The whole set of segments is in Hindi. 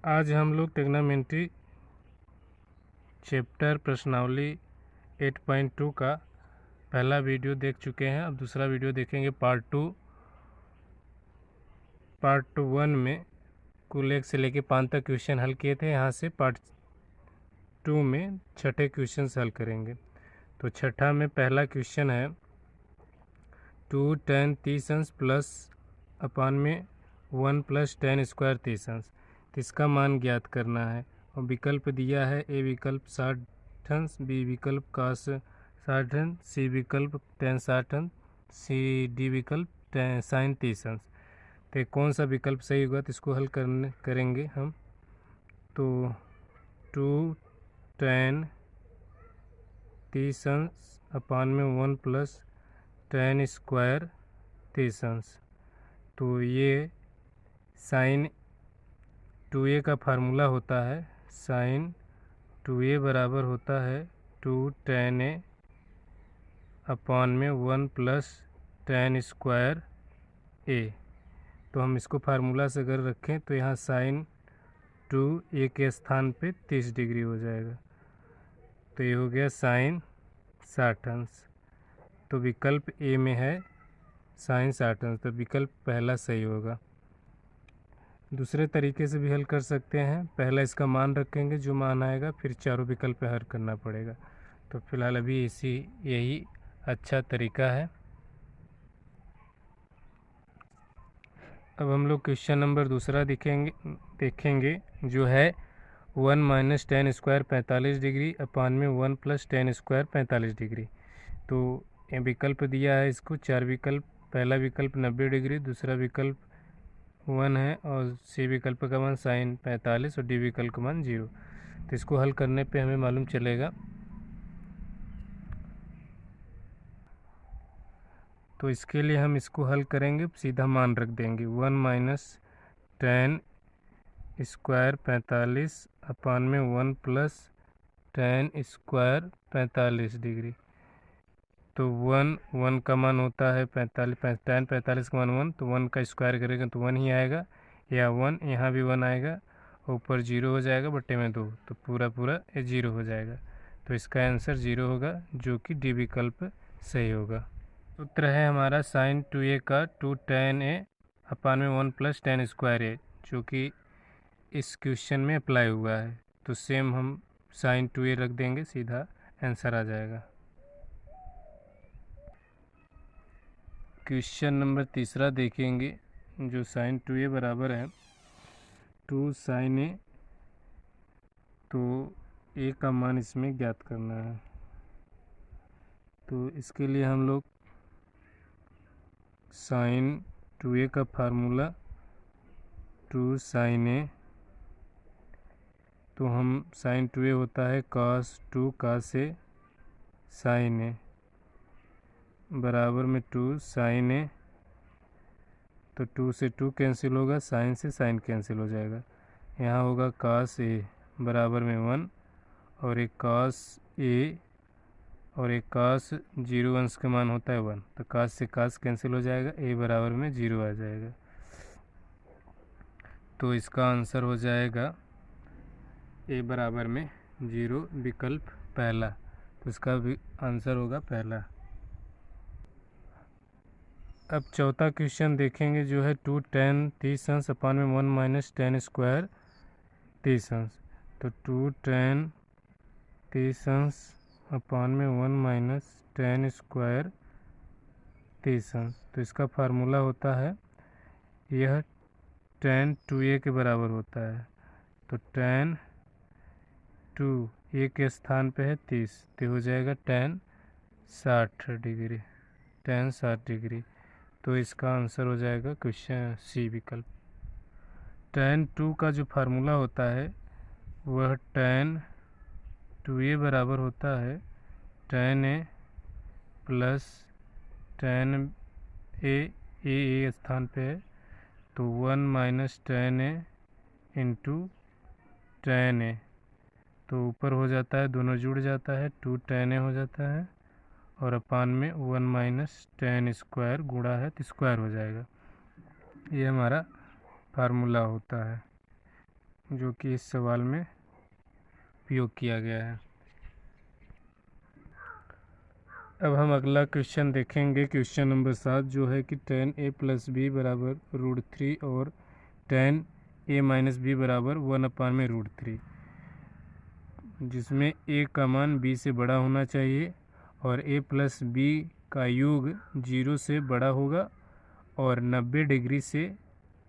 आज हम लोग ट्रिग्नोमेट्री चैप्टर प्रश्नावली 8.2 का पहला वीडियो देख चुके हैं। अब दूसरा वीडियो देखेंगे पार्ट 1 में कुल 1 से लेके 5 तक क्वेश्चन हल किए थे। यहाँ से पार्ट 2 में छठे क्वेश्चन हल करेंगे। तो छठा में पहला क्वेश्चन है 2 tan 30 अंश प्लस अपान में 1 + tan स्क्वायर 30 अंश। तो इसका मान ज्ञात करना है और विकल्प दिया है ए विकल्प 60 अंश, बी विकल्प cos 60 अंश, सी विकल्प tan 60 अंश, सी डी विकल्प sin 30 अंश। तो कौन सा विकल्प सही होगा तो इसको हल करेंगे हम। तो 2 tan 30 अंश अपान में 1 + tan स्क्वायर 30 अंश। तो ये sin 2a का फार्मूला होता है sin 2a बराबर होता है 2 tan a अपान में 1 + tan स्क्वायर a। तो हम इसको फार्मूला से अगर रखें तो यहाँ sin 2a के स्थान पे 30 डिग्री हो जाएगा। तो ये हो गया sin 60 अंश। तो विकल्प ए में है sin 60 अंश, तो विकल्प पहला सही होगा। दूसरे तरीके से भी हल कर सकते हैं। पहला इसका मान रखेंगे, जो मान आएगा फिर चारों विकल्प पे हल करना पड़ेगा। तो फिलहाल अभी यही अच्छा तरीका है। अब हम लोग क्वेश्चन नंबर दूसरा देखेंगे जो है 1 - tan स्क्वायर 45 डिग्री अपान में 1 + tan स्क्वायर 45 डिग्री। तो ये विकल्प दिया है इसको 4 विकल्प। पहला विकल्प 90 डिग्री, दूसरा विकल्प 1 है और सी विकल्प का मान sin 45 और डी विकल्प का मान 0। तो इसको हल करने पे हमें मालूम चलेगा। तो इसके लिए हम इसको हल करेंगे, सीधा मान रख देंगे 1 - tan स्क्वायर 45 अपान में 1 + tan स्क्वायर 45 डिग्री। तो 1 का मान होता है 45, tan 45 का मान 1, तो 1 का स्क्वायर करेगा तो 1 ही आएगा, या 1 यहाँ भी 1 आएगा, ऊपर 0 हो जाएगा, बट्टे में 2, तो पूरा ये 0 हो जाएगा। तो इसका आंसर 0 होगा, जो कि डी विकल्प सही होगा। सूत्र है हमारा sin 2a का 2 tan a अपान में 1 + tan स्क्वायर a, जो कि इस क्वेश्चन में अप्लाई हुआ है। तो सेम हम sin 2a रख देंगे, सीधा आंसर आ जाएगा। क्वेश्चन नंबर तीसरा देखेंगे जो sin 2a बराबर है 2 sin a। तो a का मान इसमें ज्ञात करना है। तो इसके लिए हम लोग sin 2a का फार्मूला 2 sin a, तो हम sin 2a होता है cos 2 cos a sin a बराबर में 2 sin a। तो 2 से 2 कैंसिल होगा, sin से sin कैंसिल हो जाएगा। यहाँ होगा cos a बराबर में 1 और एक cos a और एक cos 0 अंश का मान होता है 1, तो cos से cos कैंसिल हो जाएगा, a बराबर में 0 आ जाएगा। तो इसका आंसर हो जाएगा a बराबर में 0, विकल्प पहला। तो इसका भी आंसर होगा पहला। अब चौथा क्वेश्चन देखेंगे जो है 2 tan 30 अंश अपान में 1 - tan स्क्वायर 30 अंश। तो 2 tan 30 अंश अपान में 1 - tan स्क्वायर 30 अंश। तो इसका फार्मूला होता है, यह tan 2a के बराबर होता है। तो tan 2a के स्थान पे है 30, तो हो जाएगा tan 60 डिग्री, tan 60 डिग्री। तो इसका आंसर हो जाएगा क्वेश्चन सी विकल्प। tan 2 का जो फार्मूला होता है वह tan 2a बराबर होता है tan a plus tan a स्थान पे है, तो 1 - tan a into tan a, तो ऊपर हो जाता है, दोनों जुड़ जाता है, 2 tan a हो जाता है और अपान में 1 - tan स्क्वायर गुणा है तो स्क्वायर हो जाएगा। ये हमारा फार्मूला होता है। जो कि इस सवाल में उपयोग किया गया है। अब हम अगला क्वेश्चन देखेंगे, क्वेश्चन नंबर 7, जो है कि tan a प्लस बी बराबर √3 और tan a माइनस बी बराबर 1/√3, जिसमें a का मान b से बड़ा होना चाहिए और a प्लस b का योग 0 से बड़ा होगा और 90 डिग्री से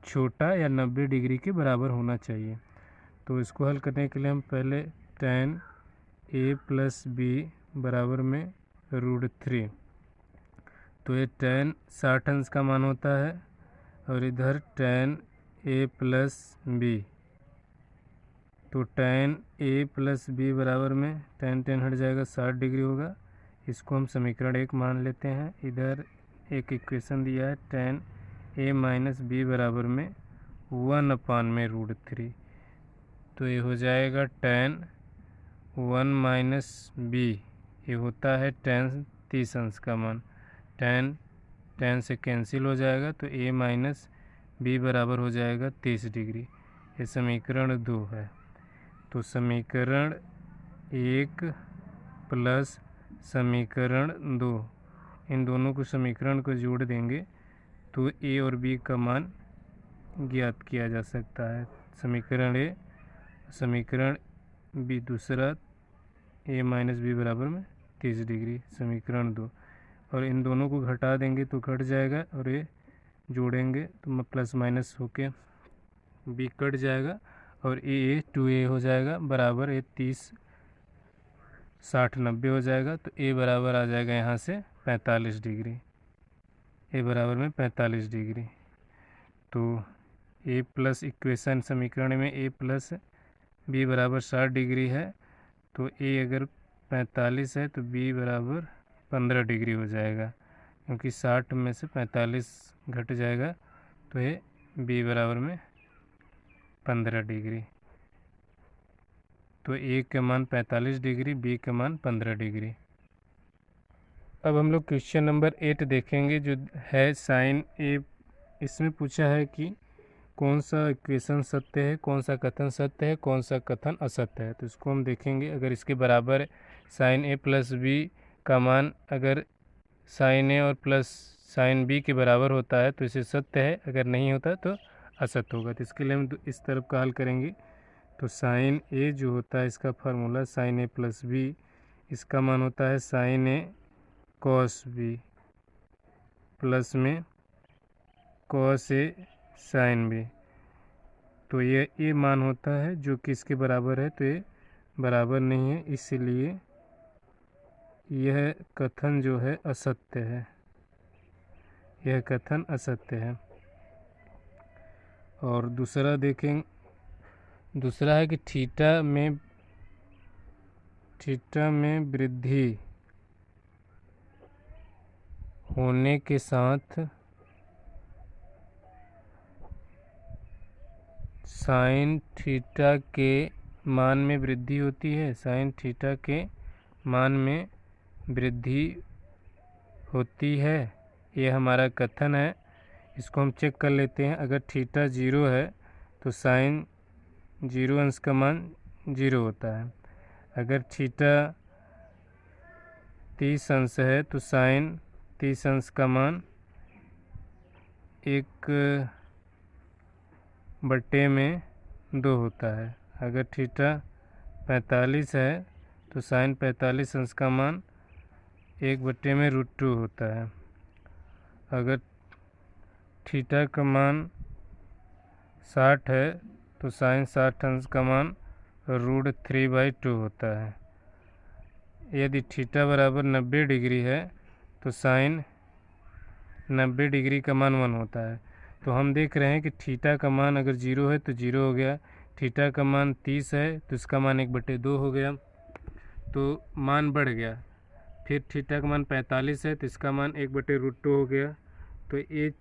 छोटा या 90 डिग्री के बराबर होना चाहिए। तो इसको हल करने के लिए हम पहले tan a प्लस बी बराबर में √3, तो ये tan 60 अंश का मान होता है और इधर tan a प्लस बी, तो tan a प्लस बी बराबर में tan हट जाएगा, 60 डिग्री होगा। इसको हम समीकरण 1 मान लेते हैं। इधर एक इक्वेशन दिया है tan a माइनस बी बराबर में 1/√3, तो ये हो जाएगा tan 1 माइनस बी, ये होता है tan 30 अंश का मान। tan से कैंसिल हो जाएगा, तो a माइनस बी बराबर हो जाएगा 30 डिग्री। ये समीकरण 2 है। तो समीकरण 1 प्लस समीकरण 2, इन दोनों को समीकरण को जोड़ देंगे तो a और b का मान ज्ञात किया जा सकता है। समीकरण a, समीकरण b दूसरा, a माइनस बी बराबर में 30 डिग्री, समीकरण 2, और इन दोनों को घटा देंगे तो घट जाएगा और ये जोड़ेंगे तो प्लस माइनस होके b कट जाएगा और a 2a हो जाएगा बराबर, ये 30 60 90 हो जाएगा। तो a बराबर आ जाएगा यहाँ से 45 डिग्री, a बराबर में 45 डिग्री। तो a प्लस इक्वेशन समीकरण में a प्लस b बराबर 60 डिग्री है, तो a अगर 45 है तो b बराबर 15 डिग्री हो जाएगा, क्योंकि 60 में से 45 घट जाएगा, तो ये b बराबर में 15 डिग्री। तो a का मान 45 डिग्री, b का मान 15 डिग्री। अब हम लोग क्वेश्चन नंबर 8 देखेंगे, जो है sin a। इसमें पूछा है कि कौन सा इक्वेशन सत्य है, कौन सा कथन सत्य है, कौन सा कथन असत्य है। तो इसको हम देखेंगे। अगर इसके बराबर sin a प्लस बी का मान अगर sin a और प्लस sin b के बराबर होता है तो इसे सत्य है, अगर नहीं होता तो असत्य होगा। तो इसके लिए हम इस तरफ का हल करेंगे। तो sin a जो होता है, इसका formula sin a plus b, इसका मान होता है sin a cos b plus में cos a sin b। तो ये a मान होता है जो कि इसके बराबर है, तो ये बराबर नहीं है, इसलिए यह कथन जो है असत्य है, यह कथन असत्य है। और दूसरा देखें, दूसरा है कि थीटा में वृद्धि होने के साथ साइन थीटा के मान में वृद्धि होती है, साइन थीटा के मान में वृद्धि होती है, ये हमारा कथन है। इसको हम चेक कर लेते हैं। अगर थीटा 0 है तो साइन 0 अंश का मान 0 होता है। अगर थीटा 30 अंश है तो साइन 30 अंश का मान 1/2 होता है। अगर थीटा 45 है तो साइन 45 अंश का मान 1/√2 होता है। अगर थीटा का मान 60 है तो साइन 60 अंश का मान √3/2 होता है। यदि थीटा बराबर 90 डिग्री है तो साइन 90 डिग्री का मान 1 होता है। तो हम देख रहे हैं कि थीटा का मान अगर 0 है तो 0 हो गया, थीटा का मान 30 है तो इसका मान 1/2 हो गया, तो मान बढ़ गया। फिर थीटा का मान 45 है तो इसका मान 1/√2 हो गया। तो ये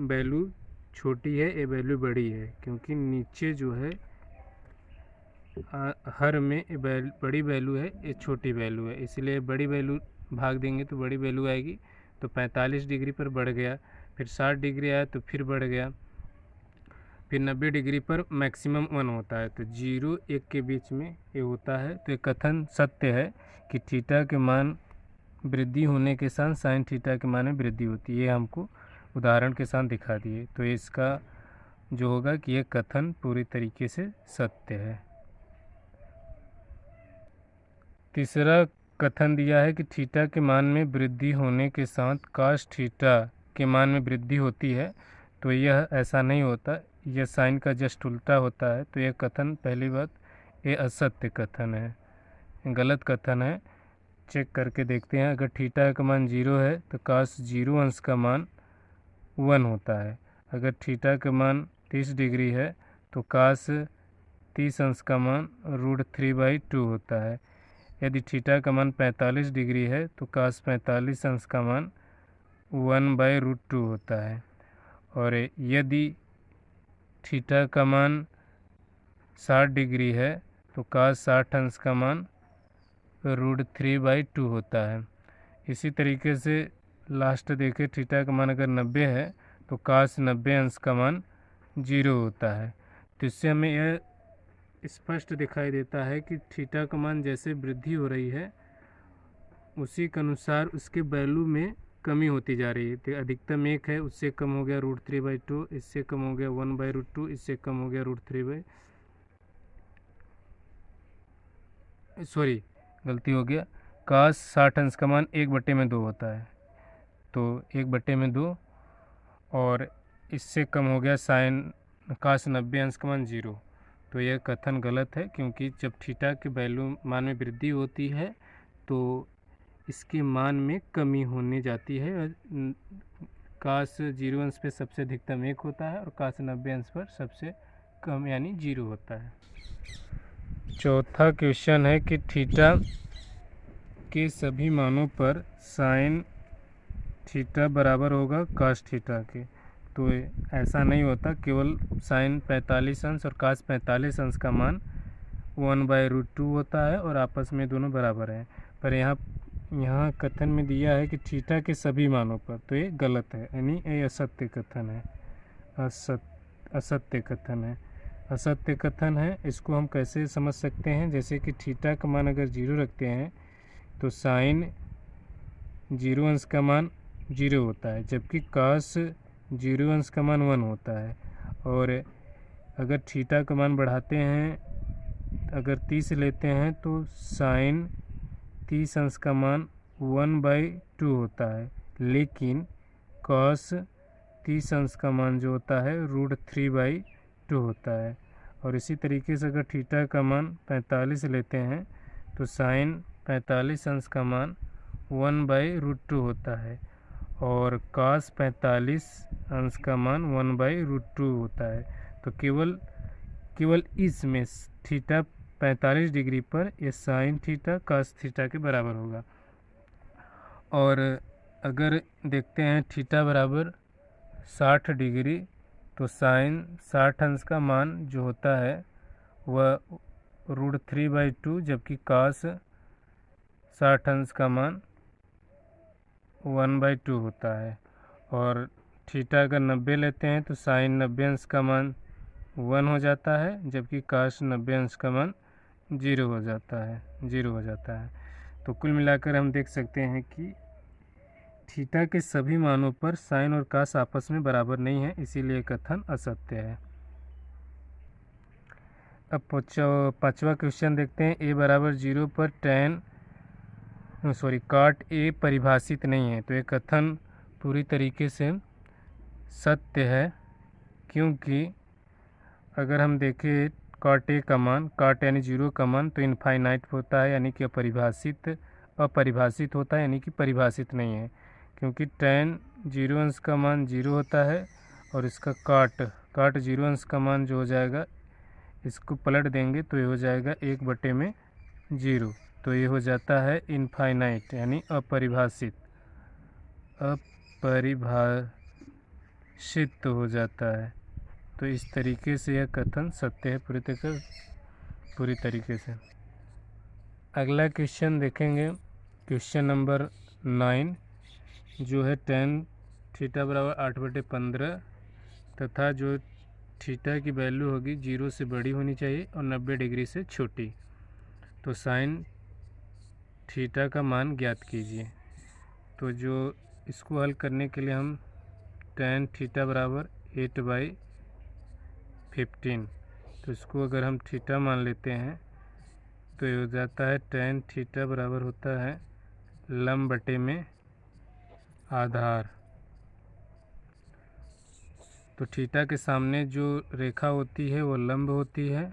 वैल्यू छोटी है, ये वैल्यू बड़ी है, क्योंकि नीचे जो है हर में बड़ी वैल्यू है, ये छोटी वैल्यू है, इसलिए बड़ी वैल्यू भाग देंगे तो बड़ी वैल्यू आएगी। तो 45 डिग्री पर बढ़ गया, फिर 60 डिग्री आया तो फिर बढ़ गया, फिर 90 डिग्री पर मैक्सिमम 1 होता है। तो 0 1 के बीच में ये होता है। तो ये कथन सत्य है कि थीटा के मान वृद्धि होने के साथ साइन थीटा के मान में वृद्धि होती है। ये हमको उदाहरण के साथ दिखा दिए। तो इसका जो होगा कि ये कथन पूरी तरीके से सत्य है। तीसरा कथन दिया है कि थीटा के मान में वृद्धि होने के साथ काश थीटा के मान में वृद्धि होती है। तो यह ऐसा नहीं होता, यह साइन का जस्ट उल्टा होता है। तो यह कथन पहली बात ये असत्य कथन है, गलत कथन है। चेक करके देखते हैं। अगर थीटा का मान 0 है तो काश 0 अंश का मान 1 होता है। अगर थीटा का मान 30 डिग्री है तो काश 30 अंश का मान √3/2 होता है। यदि थीटा का मान 45 डिग्री है तो काश 45 अंश का मान 1/√2 होता है। और यदि थीटा का मान 60 डिग्री है तो काश 60 अंश का मान √3/2 होता है। इसी तरीके से लास्ट देखें, थीटा का मान अगर 90 है तो काश 90 अंश का मान 0 होता है। तो इससे हमें यह स्पष्ट दिखाई देता है कि थीटा का मान जैसे वृद्धि हो रही है उसी के अनुसार उसके वैल्यू में कमी होती जा रही है। तो अधिकतम 1 है, उससे कम हो गया √3/2, इससे कम हो गया 1/√2, इससे कम हो गया गलती हो गया, काश 60 अंश का मान 1/2 होता है। तो 1/2 और इससे कम हो गया साइन काश 90 अंश का मान 0। तो यह कथन गलत है, क्योंकि जब थीटा के वैल्यू मान में वृद्धि होती है तो इसके मान में कमी होने जाती है। काश 0 अंश पे सबसे अधिकतम 1 होता है और काश 90 अंश पर सबसे कम यानी 0 होता है। चौथा क्वेश्चन है कि थीटा के सभी मानों पर साइन थीटा बराबर होगा काश थीटा के। तो ऐसा नहीं होता, केवल साइन 45 अंश और काश 45 अंश का मान 1/√2 होता है और आपस में दोनों बराबर हैं। पर यहाँ कथन में दिया है कि थीटा के सभी मानों पर, तो ये गलत है, यानी ये असत्य कथन है। असत्य कथन है, असत्य कथन है। इसको हम कैसे समझ सकते हैं? जैसे कि थीटा का मान अगर 0 रखते हैं तो साइन 0 अंश का मान 0 होता है, जबकि काश 0 अंश का मान 1 होता है। और अगर थीटा का मान बढ़ाते हैं, अगर 30 लेते हैं तो साइन 30 अंश का मान 1/2 होता है, लेकिन कॉस 30 अंश का मान जो होता है √3/2 होता है। और इसी तरीके से अगर थीटा का मान 45 लेते हैं तो साइन 45 अंश का मान 1/√2 होता है और कॉस 45 अंश का मान 1/√2 होता है। तो केवल इसमें थीटा 45 डिग्री पर यह साइन थीटा कॉस थीटा के बराबर होगा। और अगर देखते हैं थीटा बराबर 60 डिग्री तो साइन 60 अंश का मान जो होता है वह √3/2, जबकि कॉस 60 अंश का मान 1/2 होता है। और थीटा अगर 90 लेते हैं तो साइन 90 अंश का मान 1 हो जाता है, जबकि कॉस 90 अंश का मान 0 हो जाता है। तो कुल मिलाकर हम देख सकते हैं कि थीटा के सभी मानों पर साइन और कॉस आपस में बराबर नहीं है, इसीलिए कथन असत्य है। अब पांचवा क्वेश्चन देखते हैं। a बराबर 0 पर काट a परिभाषित नहीं है। तो ये कथन पूरी तरीके से सत्य है, क्योंकि अगर हम देखें काट a का मान, काट यानी 0 का मान तो इनफाइनाइट होता है, यानी कि अपरिभाषित होता है, यानी कि परिभाषित नहीं है। क्योंकि tan 0 अंश का मान 0 होता है और इसका काट 0 अंश का मान जो हो जाएगा, इसको पलट देंगे तो ये हो जाएगा 1/0। तो ये हो जाता है इनफाइनाइट यानी अपरिभाषित हो जाता है। तो इस तरीके से यह कथन सत्य है पूरी तरीके से। अगला क्वेश्चन देखेंगे, क्वेश्चन नंबर 9, जो है tan थीटा बराबर 8/15 तथा जो थीटा की वैल्यू होगी 0 से बड़ी होनी चाहिए और 90 डिग्री से छोटी। तो साइन थीटा का मान ज्ञात कीजिए। तो जो इसको हल करने के लिए हम tan थीटा बराबर 8/15, तो इसको अगर हम थीटा मान लेते हैं तो ये हो जाता है tan थीटा बराबर होता है लंब बटे में आधार। तो थीटा के सामने जो रेखा होती है वो लंब होती है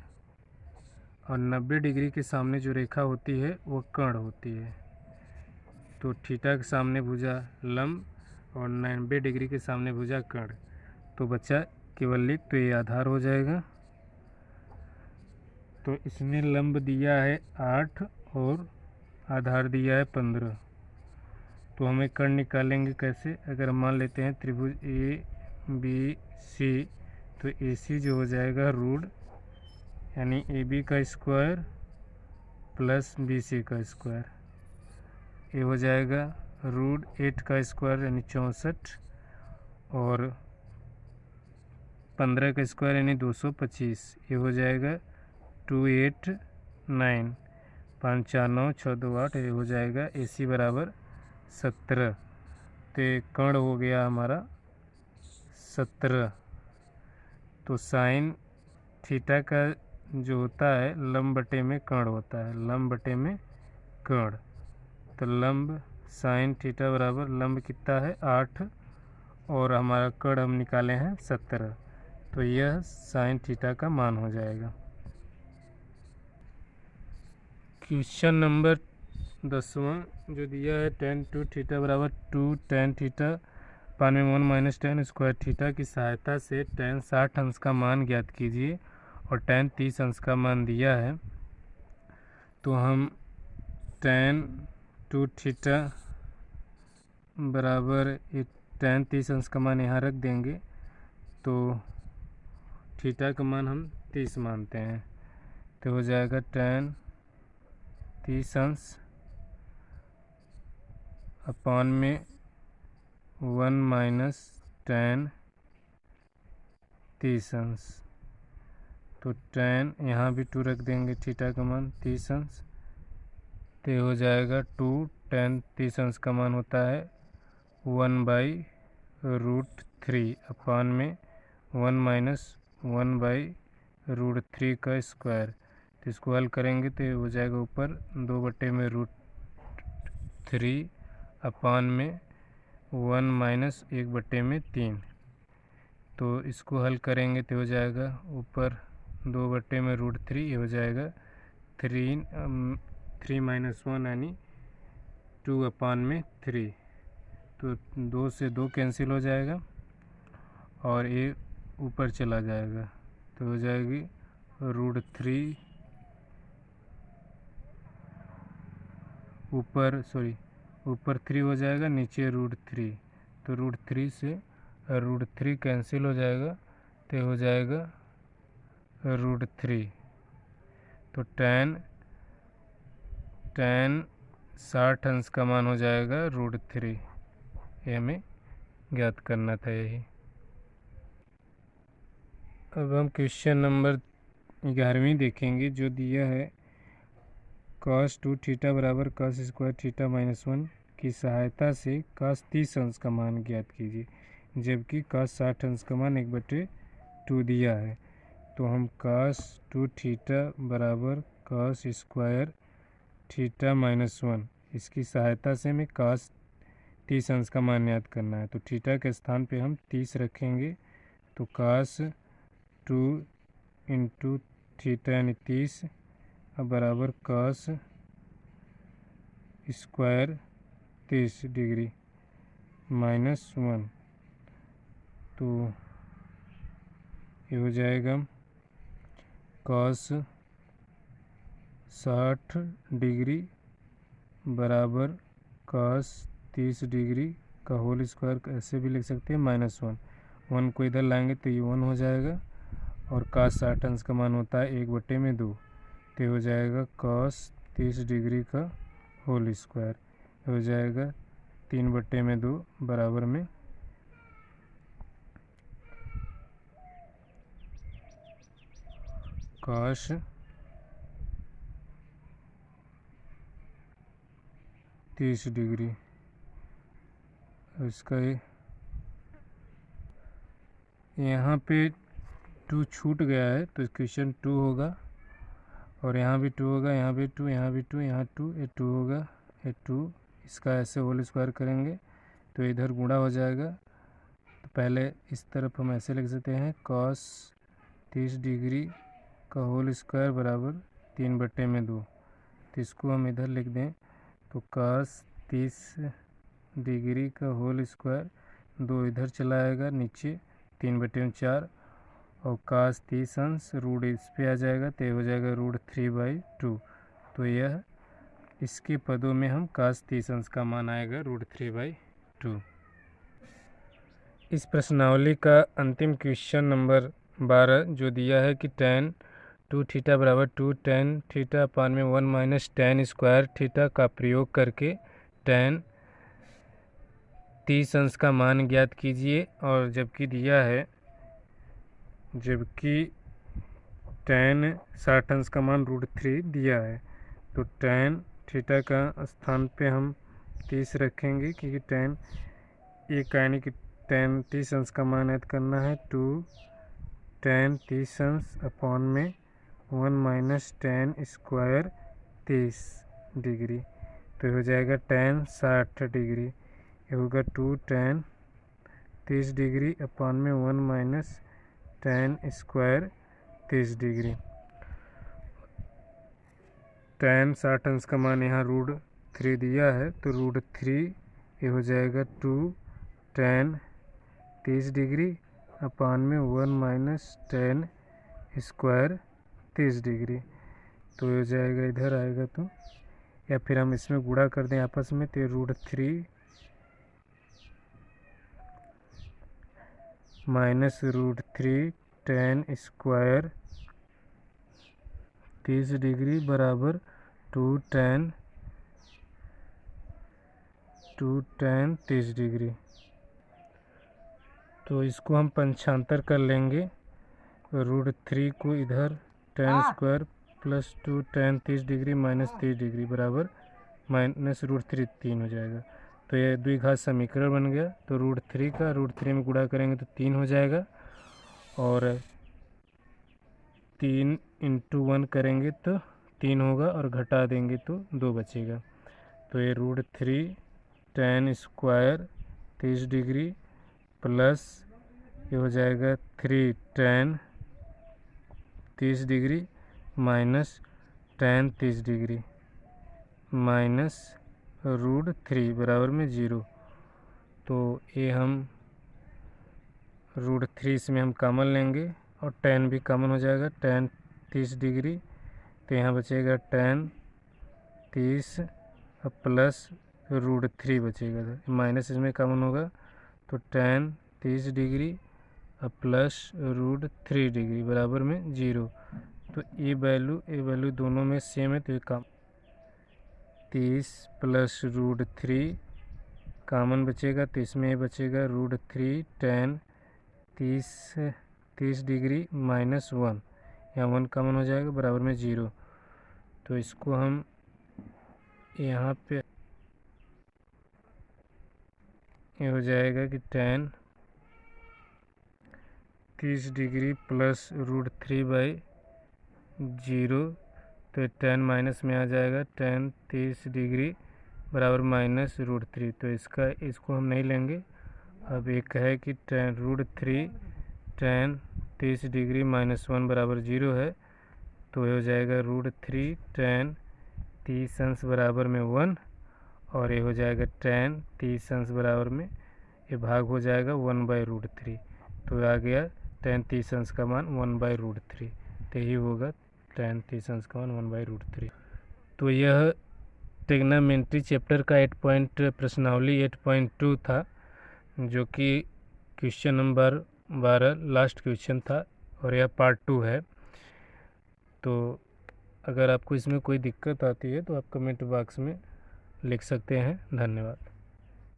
और 90 डिग्री के सामने जो रेखा होती है वो कर्ण होती है। तो थीटा के सामने भुजा लंब और 90 डिग्री के सामने भुजा कर्ण। तो बचा केवल लिख, तो ये आधार हो जाएगा। तो इसने लंब दिया है 8 और आधार दिया है 15। तो हमें कर्ण निकालेंगे कैसे? अगर मान लेते हैं त्रिभुज ए बी सी, तो ए सी जो हो जाएगा रूट यानी ए बी का स्क्वायर प्लस बी सी का स्क्वायर, ये हो जाएगा रूट 8 का स्क्वायर यानी 64 और 15 का स्क्वायर यानी 225, ये हो जाएगा 289, 5 4 9 6 2 8, ये हो जाएगा ए सी बराबर 17। तो कर्ण हो गया हमारा 17। तो साइन थीटा का जो होता है लंब बटे में कर्ण होता है, लंब बटे में कर्ण। तो लंब साइन थीटा बराबर लंब कितना है 8 और हमारा कर्ण हम निकाले हैं 17। तो यह साइन थीटा का मान हो जाएगा। क्वेश्चन नंबर 10वां जो दिया है tan 2 थीटा बराबर 2 tan theta 1 minus tan square theta की सहायता से tan 60 अंश का मान ज्ञात कीजिए और tan 30 अंश का मान दिया है। तो हम tan 2 थीटा बराबर tan 30 अंश का मान यहाँ रख देंगे। तो थीटा का मान हम 30 मानते हैं, तो हो जाएगा tan 30 अंश अपान में 1 माइनस tan 30 अंश। तो tan यहाँ भी 2 रख देंगे, थीटा का मान 30 अंश, तो हो जाएगा 2 tan 30 अंश का मान होता है 1/√3 अपान में 1 माइनस 1/√3 का स्क्वायर। तो इसको हल करेंगे तो ये हो जाएगा ऊपर 2/√3 अपान में 1 माइनस 1/3। तो इसको हल करेंगे तो हो जाएगा ऊपर 2/√3, ये हो जाएगा 3 माइनस 1 यानी 2 अपान में 3। तो 2 से 2 कैंसिल हो जाएगा और ये ऊपर चला जाएगा, तो हो जाएगी √3 ऊपर 3 हो जाएगा, नीचे √3। तो √3 से √3 कैंसिल हो जाएगा, तो हो जाएगा √3। तो tan 60 अंश का मान हो जाएगा √3। ये हमें ज्ञात करना था यही। अब हम क्वेश्चन नंबर 11वीं देखेंगे जो दिया है cos 2 थीटा बराबर cos स्क्वायर थीटा -1 की सहायता से cos 30 अंश का मान ज्ञात कीजिए, जबकि cos 60 अंश का मान 1/2 दिया है। तो हम cos 2 थीटा बराबर cos स्क्वायर थीटा -1 इसकी सहायता से हमें cos 30 अंश का मान याद करना है। तो थीटा के स्थान पे हम 30 रखेंगे, तो cos 2 इंटू थीटा यानी 30 बराबर cos स्क्वायर 30 डिग्री -1। तो ये हो जाएगा cos 60 डिग्री बराबर cos 30 डिग्री का होल स्क्वायर ऐसे भी लिख सकते हैं -1। 1 को इधर लाएंगे तो ये 1 हो जाएगा और cos 60 अंश का मान होता है 1/2। तो हो जाएगा cos 30 डिग्री का होल स्क्वायर, हो जाएगा 3/2 बराबर में कॉस 30 डिग्री। इसका यहाँ पे 2 छूट गया है तो क्वेश्चन 2 होगा, और यहाँ भी 2 होगा, यहाँ भी 2, यहाँ भी 2, यहाँ 2, ये 2 होगा, ये 2। इसका ऐसे होल स्क्वायर करेंगे तो इधर गुणा हो जाएगा। तो पहले इस तरफ हम ऐसे लिख सकते हैं कॉस 30 डिग्री का होल स्क्वायर बराबर 3/2। तो इसको हम इधर लिख दें तो कॉस 30 डिग्री का होल स्क्वायर, 2 इधर चला आएगा नीचे, 3/4, और cos 30 अंश रूट इस पे आ जाएगा तो ये हो जाएगा √3/2। तो यह इसके पदों में हम cos 30 अंश का मान आएगा √3/2। इस प्रश्नावली का अंतिम क्वेश्चन नंबर 12 जो दिया है कि tan 2θ बराबर 2tan θ अपान में 1 - tan स्क्वायर थीटा का प्रयोग करके tan 30 अंश का मान ज्ञात कीजिए। और जबकि दिया है, जबकि tan 60 अंश का मान √3 दिया है, तो tan थीटा का स्थान पे हम 30 रखेंगे, क्योंकि tan एक यानी कि tan 30 अंश का मान याद करना है 2 tan 30 अंश अपान में 1 - tan स्क्वायर 30 डिग्री। तो हो जाएगा tan 60 डिग्री। ये होगा 2 tan 30 डिग्री अपान में 1 - tan स्क्वायर 30 डिग्री। tan 60 अंश का मान यहाँ √3 दिया है, तो √3 ये हो जाएगा 2 tan 30 डिग्री अपान में 1 - tan स्क्वायर 30 डिग्री। तो हो जाएगा, इधर आएगा तो, या फिर हम इसमें गुणा कर दें आपस में, तो √3 - √3 tan स्क्वायर 30 डिग्री बराबर 2 tan 30 डिग्री। तो इसको हम पंचांतर कर लेंगे, √3 को इधर tan square plus 2 tan 30 degree minus 30 degree बराबर माइनस √3 3 हो जाएगा। तो ये द्विघात समीकरण बन गया। तो √3 का √3 में गुणा करेंगे तो 3 हो जाएगा, और 3 × 1 करेंगे तो 3 होगा, और घटा देंगे तो 2 बचेगा। तो ये √3 tan स्क्वायर 30 डिग्री प्लस ये हो जाएगा 3 tan 30 degree minus tan 30 degree minus √3 बराबर में 0। तो ये हम √3 इसमें हम कॉमन लेंगे, और tan भी कॉमन हो जाएगा, tan 30 डिग्री। तो यहाँ बचेगा tan 30 प्लस √3 बचेगा, माइनस इसमें कॉमन होगा, तो tan 30 डिग्री प्लस √3 डिग्री बराबर में 0। तो ये वैल्यू दोनों में सेम है, तो ये कम 30 प्लस √3 कॉमन बचेगा, तो इसमें बचेगा √3 tan 30 डिग्री माइनस 1, यहाँ 1 कॉमन हो जाएगा बराबर में 0। तो इसको हम यहाँ पे ये हो जाएगा कि tan 30 डिग्री प्लस √3/0, तो tan माइनस में आ जाएगा, tan 30 डिग्री बराबर माइनस √3। तो इसको हम नहीं लेंगे। अब एक है कि √3 tan 30 डिग्री माइनस 1 बराबर 0 है, तो ये हो जाएगा √3 tan 30 अंश बराबर में 1, और ये हो जाएगा tan 30 अंश बराबर में, ये भाग हो जाएगा 1/√3। तो आ गया tan 30 अंश का मान 1/√3। तो यही होगा tan 30 अंश का मान 1/√3। तो यह ट्रिग्नोमेट्री चैप्टर का 8 पॉइंट प्रश्नावली 8.2 था, जो कि क्वेश्चन नंबर 12 लास्ट क्वेश्चन था, और यह पार्ट 2 है। तो अगर आपको इसमें कोई दिक्कत आती है तो आप कमेंट बॉक्स में लिख सकते हैं। धन्यवाद।